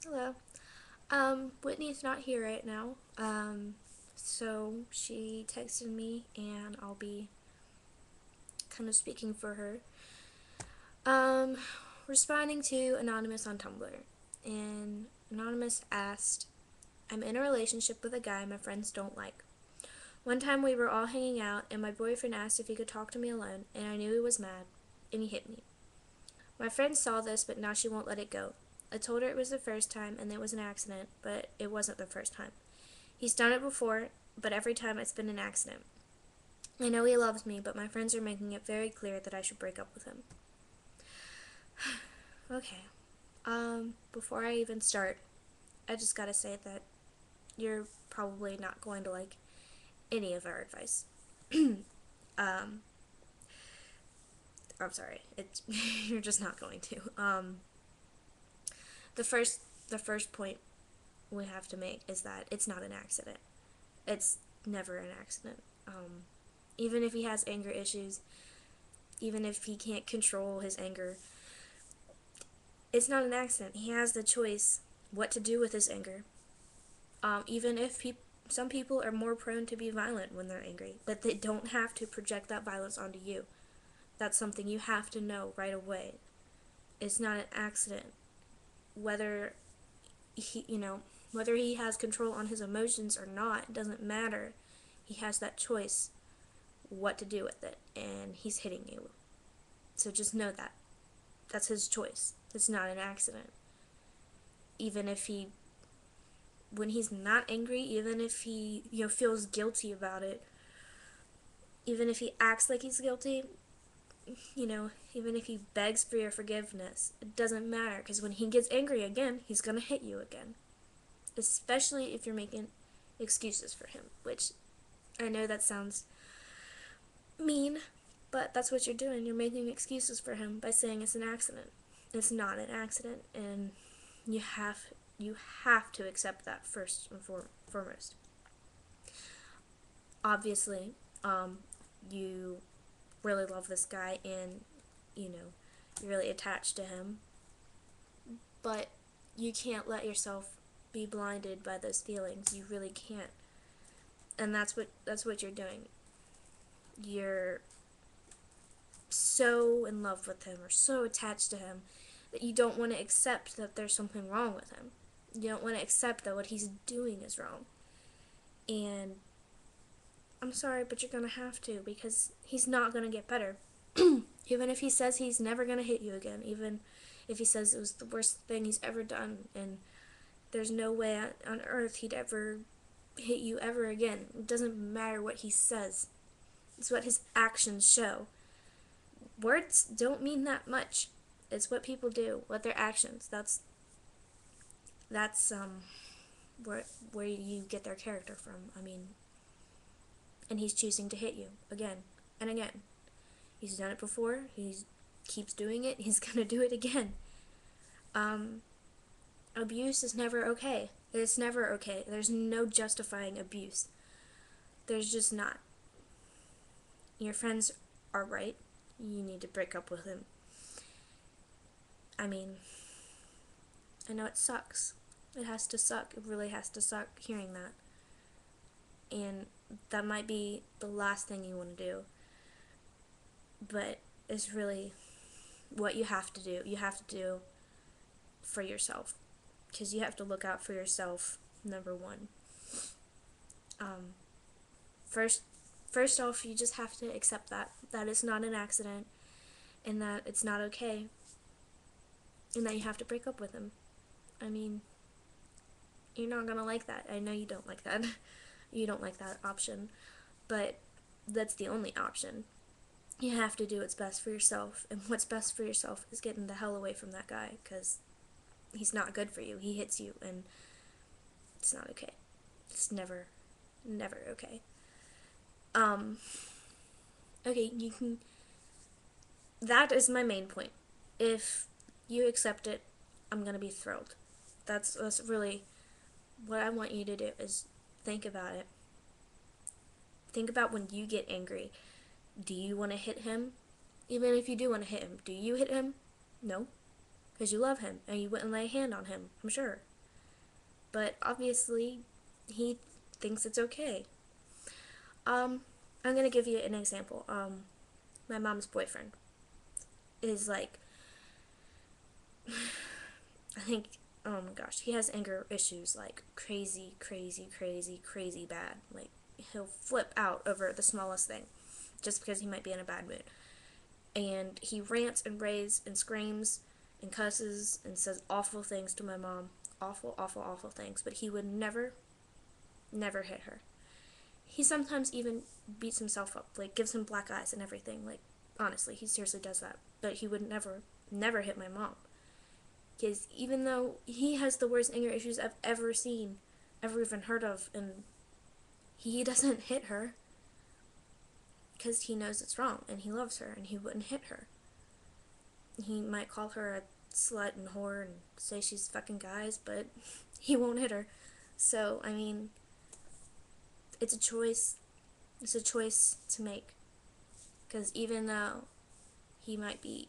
Hello. Whitney's not here right now. So she texted me and I'll be kind of speaking for her. Um, Responding to Anonymous on Tumblr. And Anonymous asked, I'm in a relationship with a guy my friends don't like. One time we were all hanging out and my boyfriend asked if he could talk to me alone, and I knew he was mad, and he hit me. My friend saw this, but now she won't let it go. I told her it was the first time and it was an accident, but it wasn't the first time. He's done it before, but every time it's been an accident. I know he loves me, but my friends are making it very clear that I should break up with him. Okay. Before I even start, I just gotta say that you're probably not going to like any of our advice. um, I'm sorry. It's you're just not going to. The first the first point we have to make is that it's not an accident. It's never an accident. Even if he has anger issues, even if he can't control his anger, it's not an accident. He has the choice what to do with his anger. Even if some people are more prone to be violent when they're angry, but they don't have to project that violence onto you. That's something you have to know right away. It's not an accident. Whether whether he has control on his emotions or not, it doesn't matter. He has that choice what to do with it, and he's hitting you. So just know that. That's his choice. It's not an accident. Even if when he's not angry, even if he, feels guilty about it, even if he acts like he's guilty, even if he begs for your forgiveness, it doesn't matter, because when he gets angry again, he's gonna hit you again. Especially if you're making excuses for him, which I know that sounds mean, but that's what you're doing. You're making excuses for him by saying it's an accident. It's not an accident, and you have you have to accept that first and foremost. Obviously, you really love this guy, and you're really attached to him, but you can't let yourself be blinded by those feelings. You really can't, and that's what you're doing. You're so in love with him or so attached to him that you don't want to accept that there's something wrong with him. You don't want to accept that what he's doing is wrong. And I'm sorry, but you're going to have to, because he's not going to get better. Even if he says he's never going to hit you again, even if he says it was the worst thing he's ever done, and there's no way on earth he'd ever hit you ever again. It doesn't matter what he says. It's what his actions show. Words don't mean that much. It's what people do, what their actions. That's where you get their character from. I mean, and he's choosing to hit you again and again. He's done it before. He keeps doing it. He's gonna do it again. Um, Abuse is never okay. It's never okay. There's no justifying abuse. There's just not. Your friends are right. You need to break up with him. I mean, I know it sucks. It has to suck. It really has to suck hearing that. And that might be the last thing you want to do. But it's really what you have to do. You have to do for yourself. Because you have to look out for yourself, number one. Um, first, first off, you just have to accept that it's not an accident, and that it's not okay, and that you have to break up with him. I mean, you're not gonna like that. I know you don't like that. You don't like that option, but that's the only option. You have to do what's best for yourself, and what's best for yourself is getting the hell away from that guy, because he's not good for you. He hits you, and it's not okay. It's never, never okay. Um, okay, you can. That is my main point. If you accept it, I'm gonna be thrilled. That's really what I want you to do, is think about it. Think about when you get angry. Do you want to hit him? Even if you do want to hit him, do you hit him? No, because you love him and you wouldn't lay a hand on him, I'm sure. but obviously he thinks it's okay. I'm gonna give you an example. My mom's boyfriend is like, I think, oh my gosh, he has anger issues like crazy, crazy, crazy, crazy bad. Like, he'll flip out over the smallest thing just because he might be in a bad mood. And he rants and raves and screams and cusses and says awful things to my mom. Awful, awful, awful things. But he would never, never hit her. He sometimes even beats himself up, like gives him black eyes and everything. Like, honestly, he seriously does that. But he would never, never hit my mom. Because even though he has the worst anger issues I've ever seen, ever even heard of, and he doesn't hit her because he knows it's wrong and he loves her and he wouldn't hit her. He might call her a slut and whore and say she's fucking guys, but he won't hit her. So, I mean, it's a choice. It's a choice to make. Because even though he might be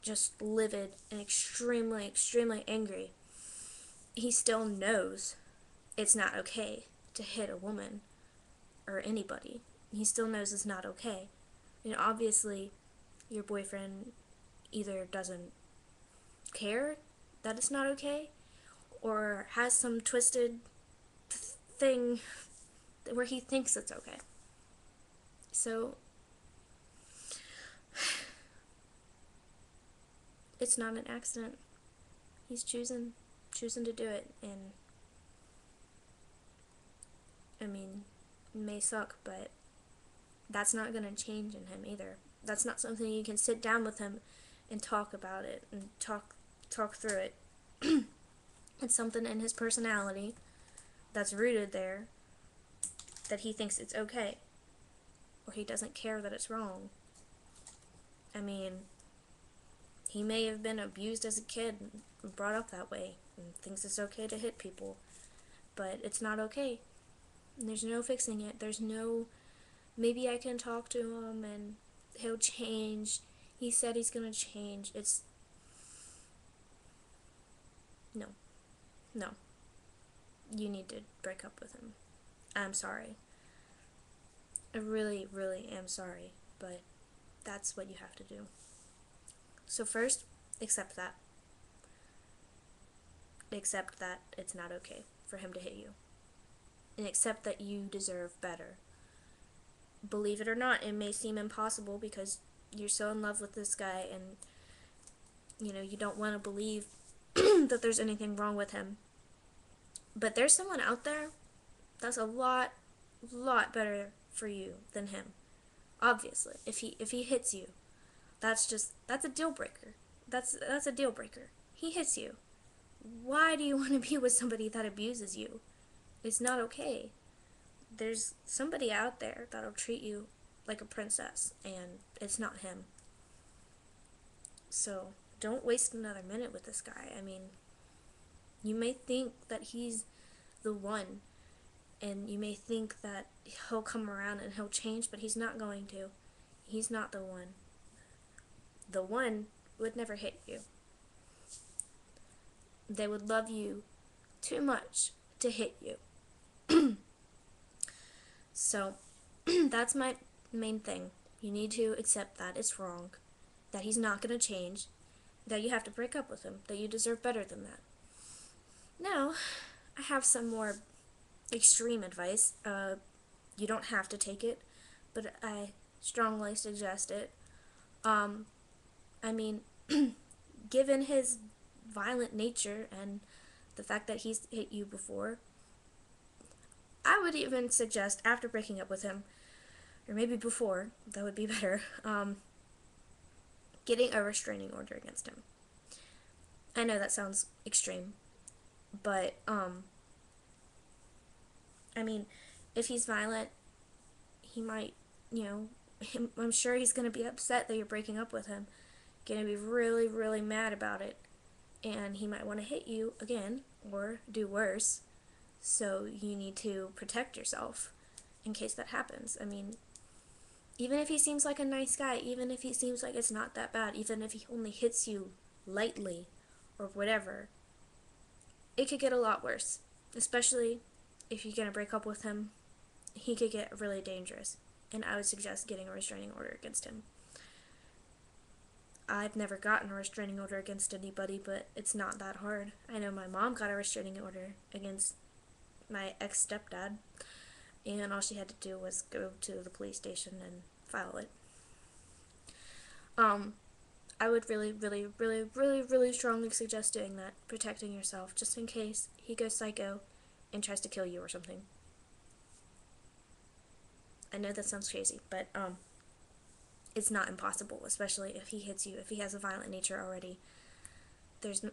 just livid and extremely, extremely angry, he still knows it's not okay to hit a woman or anybody. He still knows it's not okay. And obviously, your boyfriend either doesn't care that it's not okay or has some twisted thing where he thinks it's okay. So, it's not an accident. He's choosing to do it, and I mean, it may suck, but that's not going to change in him either. That's not something you can sit down with him and talk about it and talk through it. It's something in his personality that's rooted there that he thinks it's okay, or he doesn't care that it's wrong. I mean, he may have been abused as a kid and brought up that way and thinks it's okay to hit people, but it's not okay. And there's no fixing it. There's no, maybe I can talk to him and he'll change. He said he's gonna change. It's, no. No. You need to break up with him. I'm sorry. I really, really am sorry, but that's what you have to do. So first, accept that. Accept that it's not okay for him to hit you. And accept that you deserve better. Believe it or not, it may seem impossible because you're so in love with this guy and, you don't want to believe that there's anything wrong with him. But there's someone out there that's a lot better for you than him. Obviously, if he hits you, that's a deal breaker. That's a deal breaker. He hits you. Why do you want to be with somebody that abuses you? It's not okay. There's somebody out there that'll treat you like a princess, and it's not him. So, don't waste another minute with this guy. I mean, you may think that he's the one, and you may think that he'll come around and he'll change, but he's not going to. He's not the one. The one would never hit you. They would love you too much to hit you. So, that's my main thing. You need to accept that it's wrong, that he's not going to change, that you have to break up with him, that you deserve better than that. Now, I have some more extreme advice. You don't have to take it, but I strongly suggest it. I mean, given his violent nature and the fact that he's hit you before, I would even suggest after breaking up with him, or maybe before, that would be better, getting a restraining order against him. I know that sounds extreme, but, I mean, if he's violent, he might, I'm sure he's going to be upset that you're breaking up with him, going to be really, really mad about it, and he might want to hit you again, or do worse, so you need to protect yourself in case that happens. I mean, even if he seems like a nice guy, even if he seems like it's not that bad, even if he only hits you lightly, or whatever, it could get a lot worse, especially if you're going to break up with him. He could get really dangerous, and I would suggest getting a restraining order against him. I've never gotten a restraining order against anybody, but it's not that hard. I know my mom got a restraining order against my ex-stepdad, and all she had to do was go to the police station and file it. I would really, really, really, really, really strongly suggest doing that, protecting yourself, just in case he goes psycho and tries to kill you or something. I know that sounds crazy, but it's not impossible, especially if he hits you, if he has a violent nature already. There's no.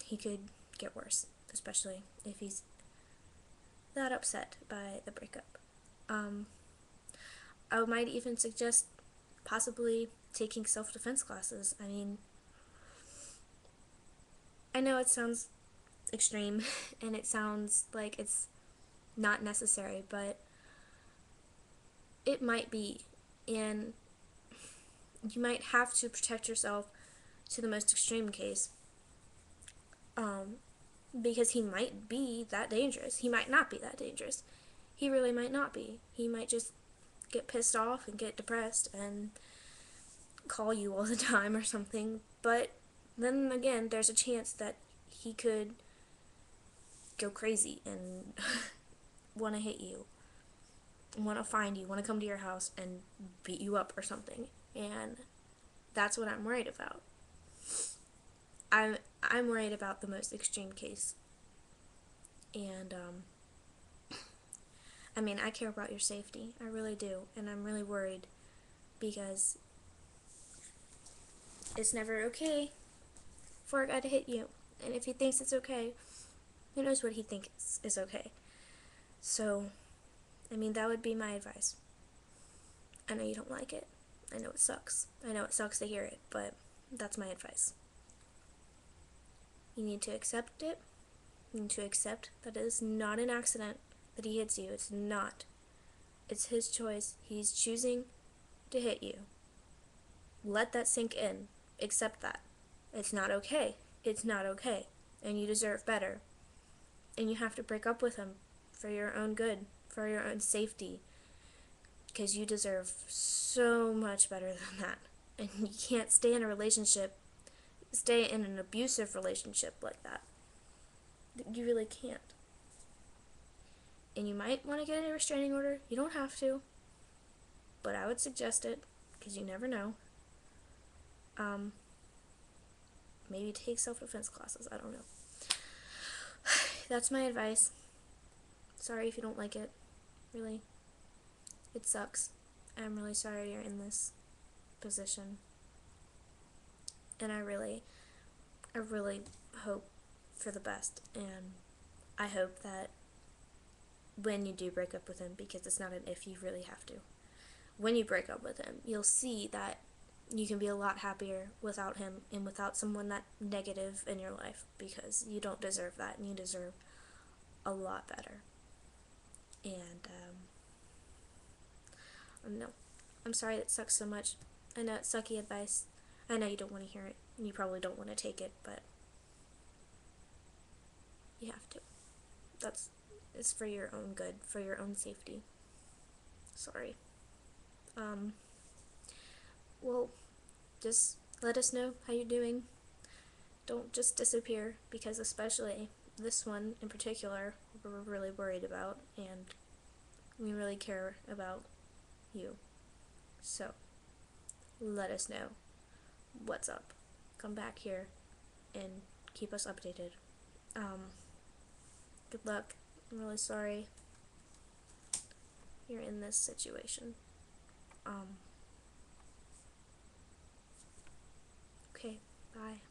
He could get worse, especially if he's that upset by the breakup. I might even suggest possibly taking self-defense classes. I mean, I know it sounds extreme and it sounds like it's not necessary, but it might be, and you might have to protect yourself to the most extreme case, because he might be that dangerous. He might not be that dangerous. He really might not be. He might just get pissed off and get depressed and call you all the time or something, but then again, there's a chance that he could go crazy and want to hit you, want to find you, want to come to your house and beat you up or something, and that's what I'm worried about. I'm worried about the most extreme case, and I mean, I care about your safety, I really do, and I'm really worried because it's never okay for a guy to hit you, and if he thinks it's okay, who knows what he thinks is okay. So, I mean, that would be my advice. I know you don't like it. I know it sucks. I know it sucks to hear it, but that's my advice. You need to accept it. You need to accept that it is not an accident that he hits you. It's not. It's his choice. He's choosing to hit you. Let that sink in. Accept that. It's not okay. It's not okay. And you deserve better. And you have to break up with him for your own good, for your own safety. Because you deserve so much better than that. And you can't stay in a relationship, stay in an abusive relationship like that. You really can't. And you might want to get a restraining order. You don't have to. But I would suggest it, because you never know. Maybe take self-defense classes. I don't know. That's my advice. Sorry if you don't like it. Really. It sucks. I'm really sorry you're in this position. And I really hope for the best. And I hope that when you do break up with him, because it's not an if, you really have to. When you break up with him, you'll see that you can be a lot happier without him and without someone that negative in your life, because you don't deserve that, and you deserve a lot better. And no, I'm sorry it sucks so much. I know it's sucky advice. I know you don't want to hear it, and you probably don't want to take it, but you have to. It's for your own good, for your own safety. Sorry. Well, just let us know how you're doing. Don't just disappear, because especially this one in particular, we're really worried about, and we really care about you. So, let us know what's up. Come back here and keep us updated. Good luck. I'm really sorry you're in this situation. Okay, bye.